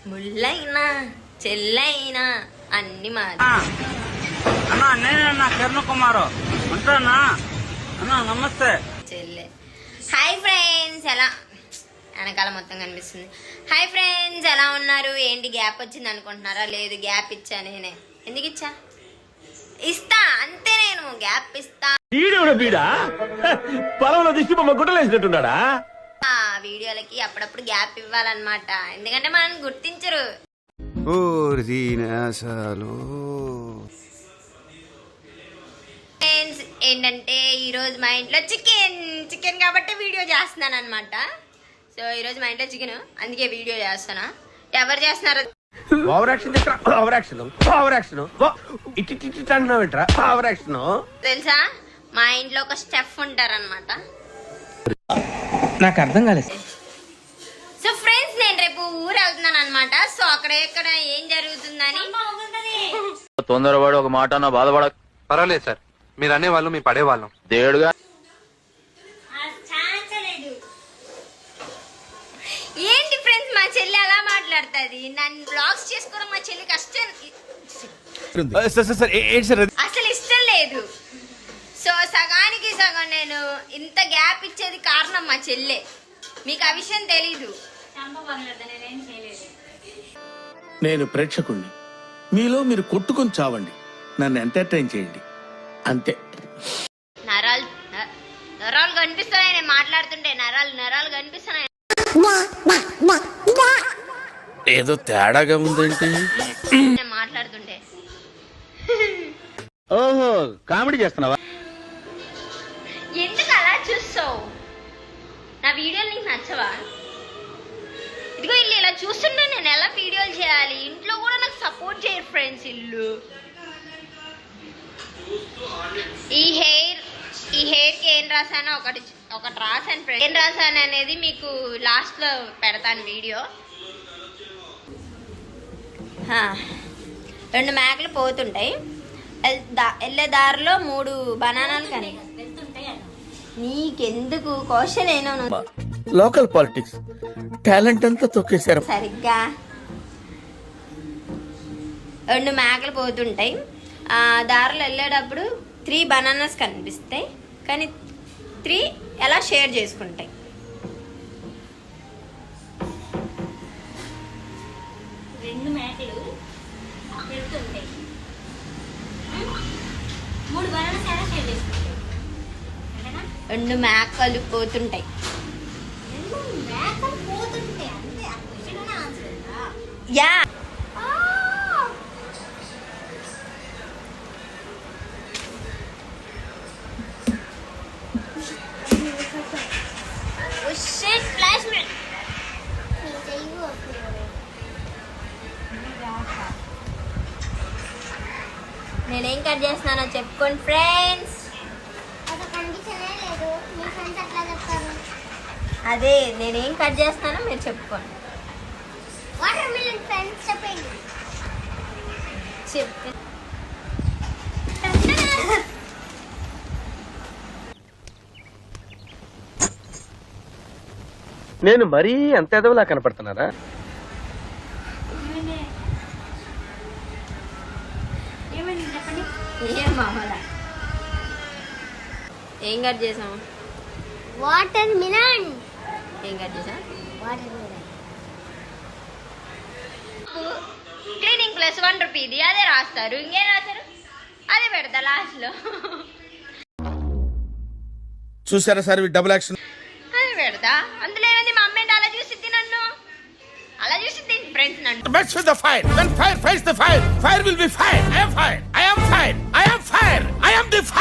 ముళ్ళైనా చెల్లైనా అన్ని మాది. అన్నా నేనన్నా కిరణ్ కుమార్ ఉంటానా అన్నా, నమస్తే చెల్లె. హాయ్ ఫ్రెండ్స్, ఎలా వెనకాల మొత్తం కనిపిస్తుంది. హాయ్ ఫ్రెండ్స్, ఎలా ఉన్నారు? ఏంటి గ్యాప్ వచ్చింది అనుకుంటున్నారా? లేదు, గ్యాప్ ఇచ్చా నేనే. ఎందుకు ఇచ్చా? ఇస్తా అంతే, నేను గ్యాప్ ఇస్తా. వీడియోలకి అప్పుడప్పుడు గ్యాప్ ఇవ్వాలన్నమాట, ఎందుకంటే మనం గుర్తించరు. ఫ్రెండ్స్ ఏంటంటే ఈరోజు మా ఇంట్లో చికెన్ కాబట్టి వీడియో చేస్తున్నాను అనమాట. సో ఈరోజు మా ఇంట్లో చికెన్, అందుకే వీడియో చేస్తానా. ఎవరు చేస్తున్నారు? తెలుసా, మా ఇంట్లో ఒక స్టెఫ్ ఉంటారన్నమాట. నాకు అర్థం కాలేదు. సో ఫ్రెండ్స్, నేను రేపు ఊరు వెళ్తున్నాను అనమాట. సో అక్కడ ఎక్కడ ఏం జరుగుతుందని. తొందరపడి ఒక మాట నా బాధపడ. పర్వాలేదు సార్, మీరు అనేవాళ్ళు మీ పడేవాళ్ళం. దేవుడుగా ఏంటి ఫ్రెండ్స్, మా చెల్లి అలా మాట్లాడుతుంది. నన్ను బ్లాగ్స్ చేసుకోవడం మా చెల్లికి అసలు ఇష్టం లేదు. సో సగానికి సగం నేను ఇంత గ్యాప్ ఇచ్చేది కారణం మా చెల్లె. మీకు ఆ విషయం తెలీదు. నేను ప్రేక్షకుణ్ణి, మీలో మీరు కొట్టుకొని చావండి, నన్ను ఎంటర్టైన్ చేయండి అంతే. నరాలు కనిపిస్తున్నాయి నేను మాట్లాడుతుంటే. నరాలు కనిపిస్తున్నాయి. ఏదో తేడాగా ఉందేంటి నేను మాట్లాడుతుంటే. ఓహో, కామెడీ చేస్తున్నావా? ఎందుకు అలా చూస్తావు? నా వీడియోలు నీకు నచ్చవా? ఇదిగో ఇల్లు ఇలా చూస్తుంటే నేను ఎలా వీడియోలు చేయాలి? ఇంట్లో కూడా నాకు సపోర్ట్ చేయరు ఫ్రెండ్స్. ఇల్లు ఈ హెయిర్కి ఏం రాసానో ఒకటి రాసాను ఫ్రెండ్స్. ఏం రాసాను అనేది మీకు లాస్ట్లో పెడతాను వీడియో. 2 మేకలు పోతుంటాయి. వెళ్ళే దారిలో 3 బనానాలు కానీ. నీకెందుకు క్వశ్చన్ ఏనో? లోకల్ పాలిటిక్స్ టాలెంట్ అంతా తొక్కేశారు. సరిగ్గా 2 మేకలు పోతుంటాయి. దారిలో వెళ్ళేటప్పుడు 3 బనానాస్ కనిపిస్తాయి, కానీ 3 ఎలా షేర్ చేసుకుంటాయి? మేకలు వెళ్తుంటాయి, 3 బనానాస్ ఎలా షేర్ చేసుకుంటాయి? 2 మేకలు పోతుంటాయి. 2 మేకలు పోతుంటాయి అంతే. ఆ క్వశ్చన్ ఆన్సర్ ఉందా? యా. నేనేం కట్ చేస్తున్నానో చెప్పుకోండి ఫ్రెండ్స్. అదే నేనేం కట్ చేస్తానో మీరు చెప్పుకోండి. చెప్పి నేను మరీ అంత ఎదవలా కనపడుతున్నారా? ఏం మామూలా? ఏం కట్ చేసాము? Water melon. ఏం కట్ చేసా? Water melon. Cleaning plus 1 rupee ఇది. అదే రాస్తారు. ఇంకేం రాస్తారు? అదే పెడతా లాస్ట్ లో. చూసారా సార్ డబుల్ యాక్షన్? అదే పెడతా. అందులో ఏమైంది? మా అమ్మ అలా చూసిద్ది నన్ను. అలా చూసిద్ది ఫ్రెండ్స్ నన్ను. Match with the fire. When fire fights the fire, fire will be fire. I am fire. I am fire. I am fire. I am the fire.